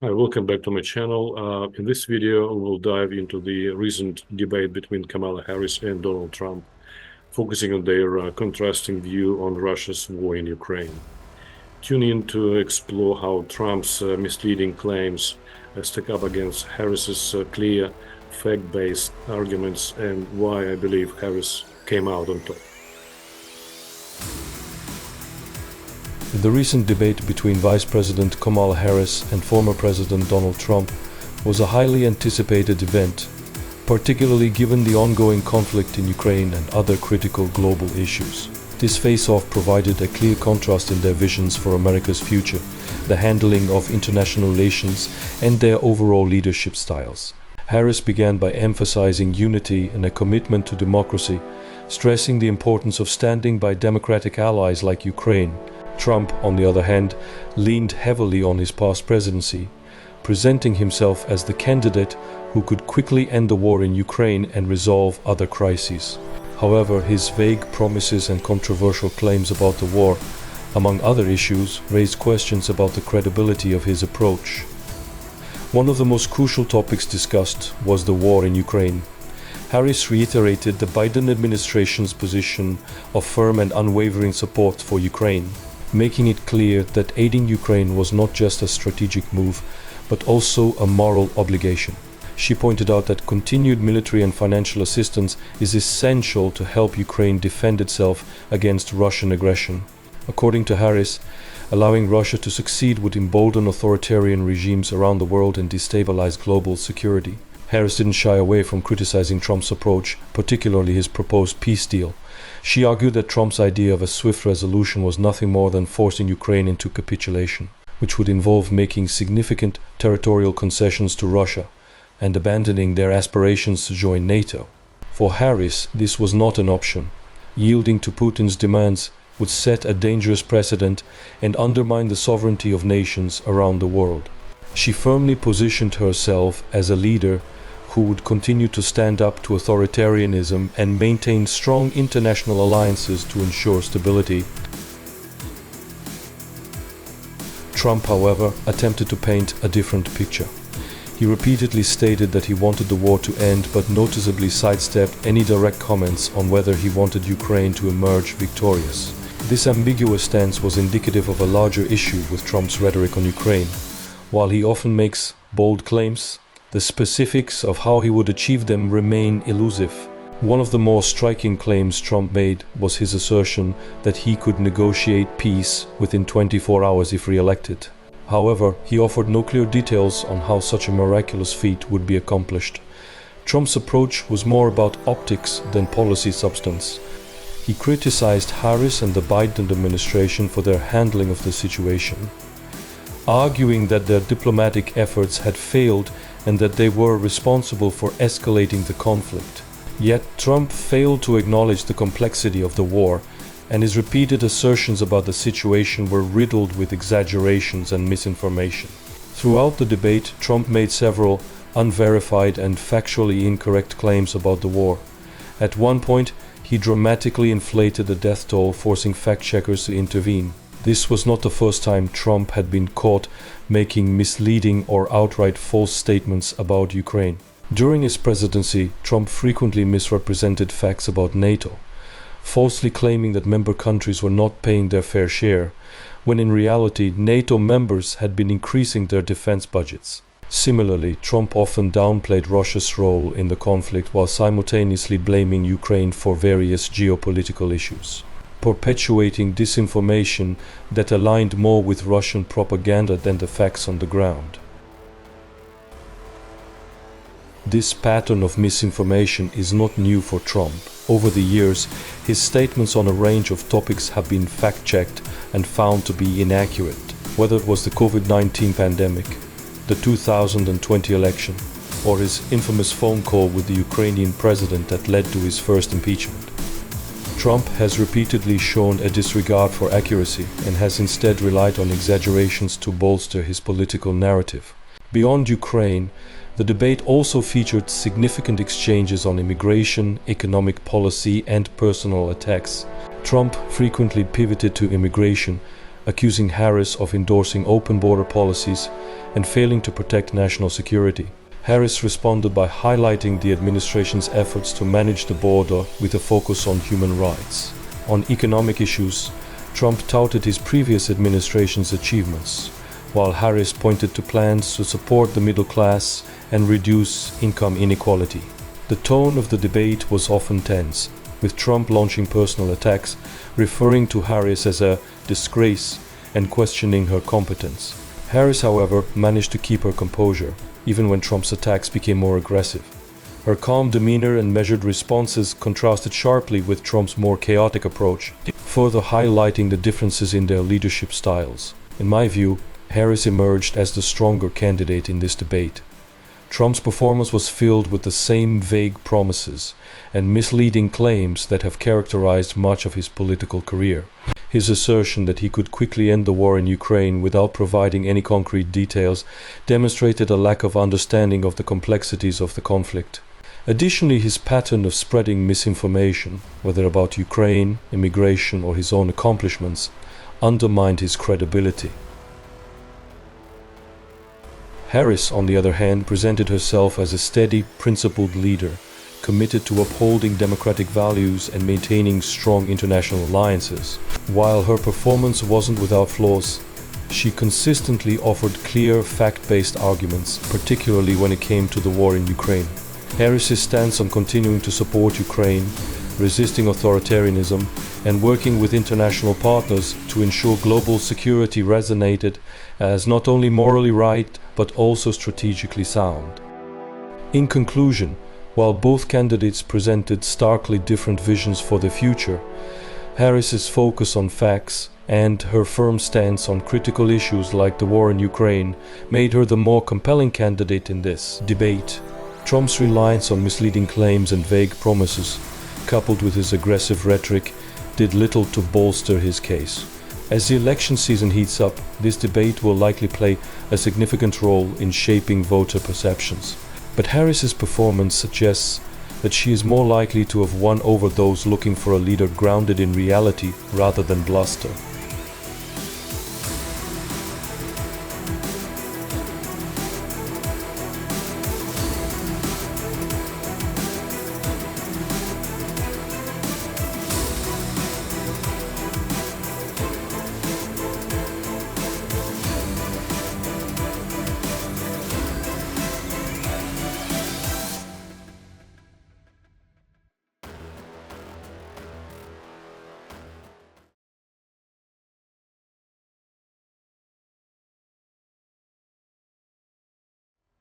Hi, welcome back to my channel. In this video, we'll dive into the recent debate between Kamala Harris and Donald Trump, focusing on their contrasting view on Russia's war in Ukraine. Tune in to explore how Trump's misleading claims stack up against Harris's clear, fact-based arguments and why I believe Harris came out on top. The recent debate between Vice President Kamala Harris and former President Donald Trump was a highly anticipated event, particularly given the ongoing conflict in Ukraine and other critical global issues. This face-off provided a clear contrast in their visions for America's future, the handling of international relations, and their overall leadership styles. Harris began by emphasizing unity and a commitment to democracy, stressing the importance of standing by democratic allies like Ukraine. Trump, on the other hand, leaned heavily on his past presidency, presenting himself as the candidate who could quickly end the war in Ukraine and resolve other crises. However, his vague promises and controversial claims about the war, among other issues, raised questions about the credibility of his approach. One of the most crucial topics discussed was the war in Ukraine. Harris reiterated the Biden administration's position of firm and unwavering support for Ukraine, making it clear that aiding Ukraine was not just a strategic move, but also a moral obligation. She pointed out that continued military and financial assistance is essential to help Ukraine defend itself against Russian aggression. According to Harris, allowing Russia to succeed would embolden authoritarian regimes around the world and destabilize global security. Harris didn't shy away from criticizing Trump's approach, particularly his proposed peace deal. She argued that Trump's idea of a swift resolution was nothing more than forcing Ukraine into capitulation, which would involve making significant territorial concessions to Russia and abandoning their aspirations to join NATO. For Harris, this was not an option. Yielding to Putin's demands would set a dangerous precedent and undermine the sovereignty of nations around the world. She firmly positioned herself as a leader who would continue to stand up to authoritarianism and maintain strong international alliances to ensure stability. Trump, however, attempted to paint a different picture. He repeatedly stated that he wanted the war to end, but noticeably sidestepped any direct comments on whether he wanted Ukraine to emerge victorious. This ambiguous stance was indicative of a larger issue with Trump's rhetoric on Ukraine. While he often makes bold claims, the specifics of how he would achieve them remain elusive. One of the more striking claims Trump made was his assertion that he could negotiate peace within 24 hours if re-elected. However, he offered no clear details on how such a miraculous feat would be accomplished. Trump's approach was more about optics than policy substance. He criticized Harris and the Biden administration for their handling of the situation, arguing that their diplomatic efforts had failed and that they were responsible for escalating the conflict. Yet Trump failed to acknowledge the complexity of the war, and his repeated assertions about the situation were riddled with exaggerations and misinformation. Throughout the debate, Trump made several unverified and factually incorrect claims about the war. At one point, he dramatically inflated the death toll, forcing fact-checkers to intervene. This was not the first time Trump had been caught making misleading or outright false statements about Ukraine. During his presidency, Trump frequently misrepresented facts about NATO, falsely claiming that member countries were not paying their fair share, when in reality NATO members had been increasing their defense budgets. Similarly, Trump often downplayed Russia's role in the conflict while simultaneously blaming Ukraine for various geopolitical issues, perpetuating disinformation that aligned more with Russian propaganda than the facts on the ground. This pattern of misinformation is not new for Trump. Over the years, his statements on a range of topics have been fact-checked and found to be inaccurate, whether it was the COVID-19 pandemic, the 2020 election, or his infamous phone call with the Ukrainian president that led to his first impeachment. Trump has repeatedly shown a disregard for accuracy and has instead relied on exaggerations to bolster his political narrative. Beyond Ukraine, the debate also featured significant exchanges on immigration, economic policy, and personal attacks. Trump frequently pivoted to immigration, accusing Harris of endorsing open border policies and failing to protect national security. Harris responded by highlighting the administration's efforts to manage the border with a focus on human rights. On economic issues, Trump touted his previous administration's achievements, while Harris pointed to plans to support the middle class and reduce income inequality. The tone of the debate was often tense, with Trump launching personal attacks, referring to Harris as a disgrace and questioning her competence. Harris, however, managed to keep her composure, even when Trump's attacks became more aggressive. Her calm demeanor and measured responses contrasted sharply with Trump's more chaotic approach, further highlighting the differences in their leadership styles. In my view, Harris emerged as the stronger candidate in this debate. Trump's performance was filled with the same vague promises and misleading claims that have characterized much of his political career. His assertion that he could quickly end the war in Ukraine without providing any concrete details demonstrated a lack of understanding of the complexities of the conflict. Additionally, his pattern of spreading misinformation, whether about Ukraine, immigration, or his own accomplishments, undermined his credibility. Harris, on the other hand, presented herself as a steady, principled leader, committed to upholding democratic values and maintaining strong international alliances. While her performance wasn't without flaws, she consistently offered clear, fact-based arguments, particularly when it came to the war in Ukraine. Harris's stance on continuing to support Ukraine, resisting authoritarianism, and working with international partners to ensure global security resonated as not only morally right, but also strategically sound. In conclusion, while both candidates presented starkly different visions for the future, Harris's focus on facts and her firm stance on critical issues like the war in Ukraine made her the more compelling candidate in this debate. Trump's reliance on misleading claims and vague promises, coupled with his aggressive rhetoric, did little to bolster his case. As the election season heats up, this debate will likely play a significant role in shaping voter perceptions. But Harris's performance suggests that she is more likely to have won over those looking for a leader grounded in reality rather than bluster.